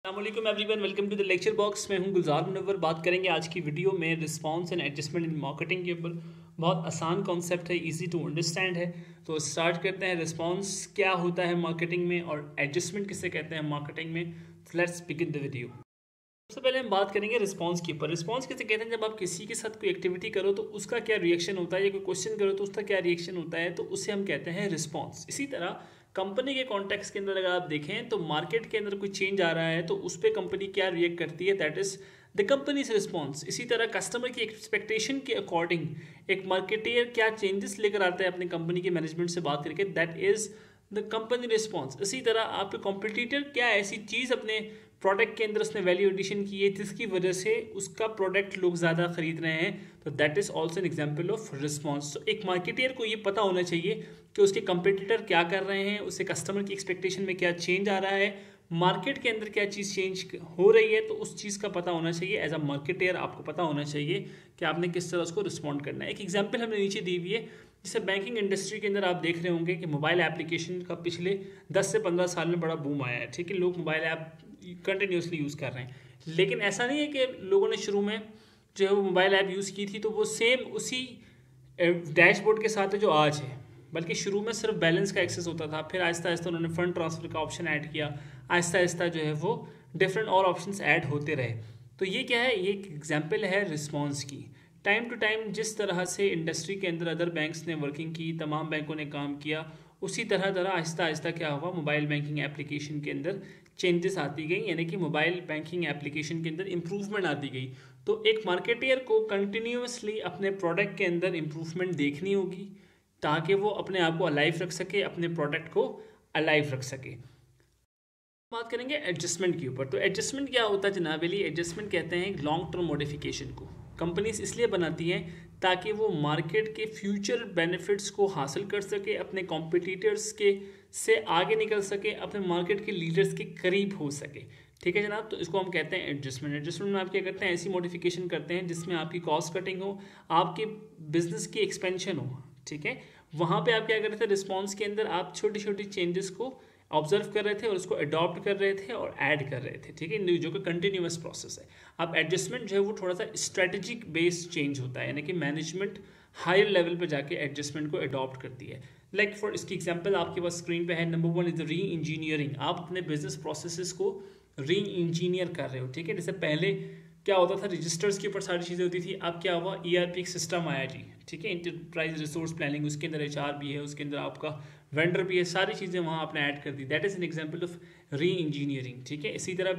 अस्सलामुअलैकुम everyone, welcome to the lecture box. मैं हूं गुलजार मुनव्वर। बात करेंगे आज की वीडियो में response and adjustment in marketing के ऊपर। बहुत आसान कॉन्सेप्ट है, इजी टू अंडरस्टैंड है। तो स्टार्ट करते हैं। रिस्पांस क्या होता है मार्केटिंग में और एडजस्टमेंट किसे कहते हैं मार्केटिंग में। Let's begin the video. सबसे पहले हम बात करेंगे रिस्पांस के ऊपर। रिस्पांस किसे कहते हैं? जब आप किसी के साथ कोई एक्टिविटी करो तो उसका क्या रिएक्शन होता है, या कोई क्वेश्चन करो तो उसका क्या रिएक्शन होता है, तो उसे हम कहते हैं रिस्पांस। इसी तरह कंपनी के कॉन्टेक्स्ट के अंदर अगर आप देखें तो मार्केट के अंदर कोई चेंज आ रहा है तो उस पर कंपनी क्या रिएक्ट करती है, that is the companies response. इसी तरह कस्टमर की एक्सपेक्टेशन के अकॉर्डिंग एक मार्केटियर क्या चेंजेस लेकर आता है अपनी कंपनी के मैनेजमेंट से बात करके, that is the company response. इसी तरह आपके कॉम्पिटिटर क्या ऐसी चीज़ अपने प्रोडक्ट के अंदर उसने वैल्यू एडिशन की है जिसकी वजह से उसका प्रोडक्ट लोग ज़्यादा खरीद रहे हैं, तो that is also an example of response. तो एक मार्केटियर को ये पता होना चाहिए कि उसके कंपटीटर क्या कर रहे हैं, उससे कस्टमर की एक्सपेक्टेशन में क्या चेंज आ रहा है, मार्केट के अंदर क्या चीज़ चेंज हो रही है, तो उस चीज़ का पता होना चाहिए। एज अ मार्केटियर आपको पता होना चाहिए कि आपने किस तरह उसको रिस्पॉन्ड करना है। एक एग्जाम्पल हमने नीचे दी हुई है, जैसे बैंकिंग इंडस्ट्री के अंदर आप देख रहे होंगे कि मोबाइल एप्लीकेशन का पिछले 10 से 15 साल में बड़ा बूम आया है। ठीक है, लोग मोबाइल ऐप कंटिन्यूसली यूज़ कर रहे हैं, लेकिन ऐसा नहीं है कि लोगों ने शुरू में जो है वो मोबाइल ऐप यूज़ की थी तो वो सेम उसी डैशबोर्ड के साथ है जो आज है, बल्कि शुरू में सिर्फ बैलेंस का एक्सेस होता था, फिर आहिस्ता आहिस्ता उन्होंने फंड ट्रांसफ़र का ऑप्शन ऐड किया, आहिस्ता आहिस्ता जो है वो डिफरेंट और ऑप्शंस ऐड होते रहे। तो ये क्या है, ये एक एग्जाम्पल है रिस्पॉन्स की। टाइम टू टाइम जिस तरह से इंडस्ट्री के अंदर अदर बैंक्स ने वर्किंग की, तमाम बैंकों ने काम किया, उसी तरह आहिस्ता आहिस्ता क्या हुआ, मोबाइल बैंकिंग एप्लीकेशन के अंदर चेंजेस आती गई, यानी कि मोबाइल बैंकिंग एप्लीकेशन के अंदर इम्प्रूवमेंट आती गई। तो एक मार्केटियर को कंटिन्यूसली अपने प्रोडक्ट के अंदर इम्प्रूवमेंट देखनी होगी ताकि वो अपने आप को अलाइव रख सके, अपने प्रोडक्ट को अलाइव रख सके। बात करेंगे एडजस्टमेंट के ऊपर। तो एडजस्टमेंट क्या होता है जनाब अली? एडजस्टमेंट कहते हैं लॉन्ग टर्म मॉडिफिकेशन को। कंपनीज इसलिए बनाती हैं ताकि वो मार्केट के फ्यूचर बेनिफिट्स को हासिल कर सके, अपने कॉम्पिटिटर्स के से आगे निकल सके, अपने मार्केट के लीडर्स के करीब हो सके। ठीक है जनाब, तो इसको हम कहते हैं एडजस्टमेंट। एडजस्टमेंट में आप क्या करते हैं, ऐसी मॉडिफिकेशन करते हैं जिसमें आपकी कॉस्ट कटिंग हो, आपके बिजनेस की एक्सपेंशन हो। ठीक है, वहाँ पे आप क्या कर रहे थे, रिस्पॉन्स के अंदर आप छोटी छोटी चेंजेस को ऑब्जर्व कर रहे थे और उसको अडॉप्ट कर रहे थे और ऐड कर रहे थे। ठीक है, जो कि कंटिन्यूअस प्रोसेस है। अब एडजस्टमेंट जो है वो थोड़ा सा स्ट्रेटेजिक बेस्ड चेंज होता है, यानी कि मैनेजमेंट हायर लेवल पर जाके एडजस्टमेंट को अडॉप्ट करती है। लाइक फॉर इसकी एग्जांपल आपके पास स्क्रीन पे है। नंबर 1 इज री इंजीनियरिंग। आप अपने बिजनेस प्रोसेसेस को री इंजीनियर कर रहे हो। ठीक है, जैसे पहले क्या होता था, रजिस्टर्स के ऊपर सारी चीज़ें होती थी, अब क्या हुआ, ERP सिस्टम आया जी। ठीक है, इंटरप्राइज रिसोर्स प्लानिंग, उसके अंदर HR भी है, उसके अंदर आपका वेंडर भी है, सारी चीज़ें वहाँ आपने ऐड कर दी। That is an example of reengineering. ठीक है, इसी तरह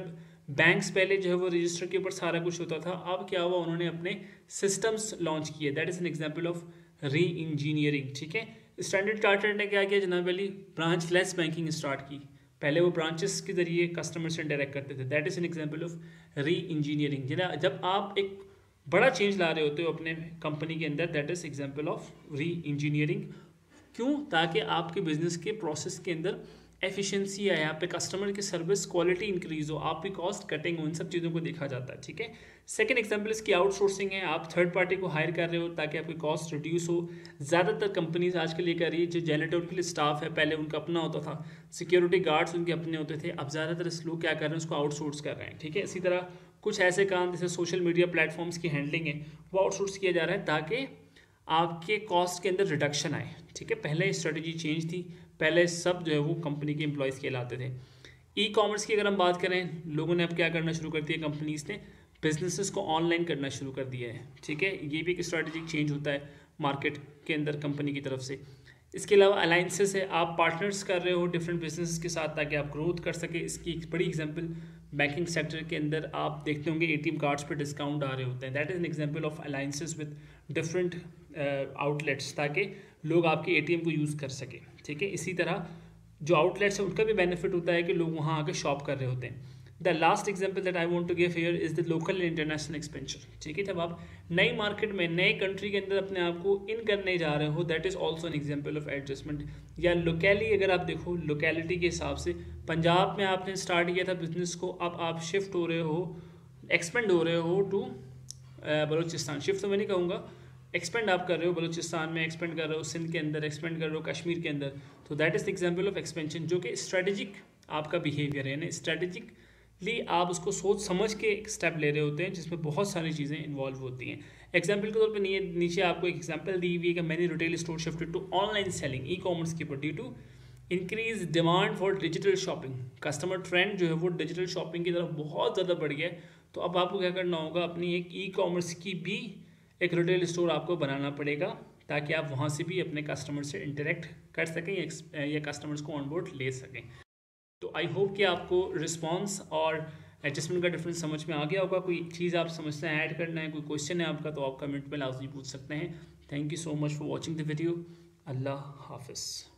बैंक्स पहले जो है वो रजिस्टर के ऊपर सारा कुछ होता था, अब क्या हुआ, उन्होंने अपने सिस्टम्स लॉन्च किए। That is an example of reengineering. ठीक है, स्टैंडर्ड चार्टर्ड ने क्या किया जनाब Ali, branch less banking start की। पहले वो ब्रांचेस के जरिए कस्टमर से डायरेक्ट करते थे। That is an example of री इंजीनियरिंग। जब आप एक बड़ा चेंज ला रहे होते हो अपने कंपनी के अंदर, दैट इज़ एग्जांपल ऑफ री इंजीनियरिंग। क्यों? ताकि आपके बिजनेस के प्रोसेस के अंदर एफिशिएंसी आए, यहाँ पे कस्टमर की सर्विस क्वालिटी इंक्रीज हो, आपकी कॉस्ट कटिंग हो, इन सब चीज़ों को देखा जाता है। ठीक है, सेकंड एग्जांपल इसकी आउटसोर्सिंग है। आप थर्ड पार्टी को हायर कर रहे हो ताकि आपकी कॉस्ट रिड्यूस हो। ज़्यादातर कंपनीज आजकल ये कर रही है, जो जैनेटोरियल स्टाफ है पहले उनका अपना होता था, सिक्योरिटी गार्ड्स उनके अपने होते थे, अब ज़्यादातर लोग क्या कर रहे हैं, उसको आउटसोर्स कर रहे हैं। ठीक है, इसी तरह कुछ ऐसे काम जैसे सोशल मीडिया प्लेटफॉर्म्स की हैंडलिंग है वो आउटसोर्स किया जा रहा है ताकि आपके कॉस्ट के अंदर रिडक्शन आए। ठीक है, पहले स्ट्रेटजी चेंज थी, पहले सब जो है वो कंपनी के एम्प्लॉयज़ कहलाते थे। ई कॉमर्स की अगर हम बात करें, लोगों ने अब क्या करना शुरू कर दिया, कंपनीज ने बिजनेसेस को ऑनलाइन करना शुरू कर दिया है। ठीक है, ये भी एक स्ट्रेटजिक चेंज होता है मार्केट के अंदर कंपनी की तरफ से। इसके अलावा अलाइंसेस है, आप पार्टनर्स कर रहे हो डिफरेंट बिजनेस के साथ ताकि आप ग्रोथ कर सके। इसकी एक बड़ी एग्जांपल बैंकिंग सेक्टर के अंदर आप देखते होंगे ATM कार्ड्स पे डिस्काउंट आ रहे होते हैं। That is an example of alliances with different outlets ताकि लोग आपके ATM को यूज़ कर सके। ठीक है, इसी तरह जो आउटलेट्स हैं उनका भी बेनिफिट होता है कि लोग वहाँ आके शॉप कर रहे होते हैं। The last example that I want to give here is the local and international expansion. ठीक है, जब आप नई मार्केट में नए कंट्री के अंदर अपने आप को इन करने जा रहे हो, that is also an example of adjustment. या लोकेली अगर आप देखो, लोकेलिटी के हिसाब से पंजाब में आपने स्टार्ट किया था बिजनेस को, अब आप शिफ्ट हो रहे हो, एक्सपेंड हो रहे हो टू बलूचिस्तान। शिफ्ट तो मैं नहीं कहूँगा, एक्सपेंड आप कर रहे हो, बलूचिस्तान में एक्सपेंड कर रहे हो, सिंध के अंदर एक्सपेंड कर रहे हो, कश्मीर के अंदर। तो that is the example of expansion, जो कि स्ट्रेटेजिक आपका बिहेवियर है ना, स्ट्रेटेजिक बेसिकली आप उसको सोच समझ के एक स्टेप ले रहे होते हैं जिसमें बहुत सारी चीज़ें इन्वॉल्व होती हैं। एग्जाम्पल के तौर पर नीचे आपको एक एग्जाम्पल दी हुई है कि many retail store shifted to online selling e commerce के ऊपर due to increase demand for digital shopping. Customer trend जो है वो डिजिटल शॉपिंग की तरफ बहुत ज़्यादा बढ़ गया है। तो अब आपको क्या करना होगा, अपनी एक ई कॉमर्स की भी एक रिटेल स्टोर आपको बनाना पड़ेगा ताकि आप वहाँ से भी अपने कस्टमर से इंटरेक्ट कर सकें या कस्टमर्स को ऑन बोर्ड ले सकें। तो आई होप कि आपको रिस्पॉन्स और एडजस्टमेंट का डिफरेंस समझ में आ गया होगा। कोई चीज़ आप समझते हैं, ऐड करना है, कोई क्वेश्चन है आपका, तो आप कमेंट में लाजमी पूछ सकते हैं। Thank you so much for watching the video. अल्लाह हाफिज़।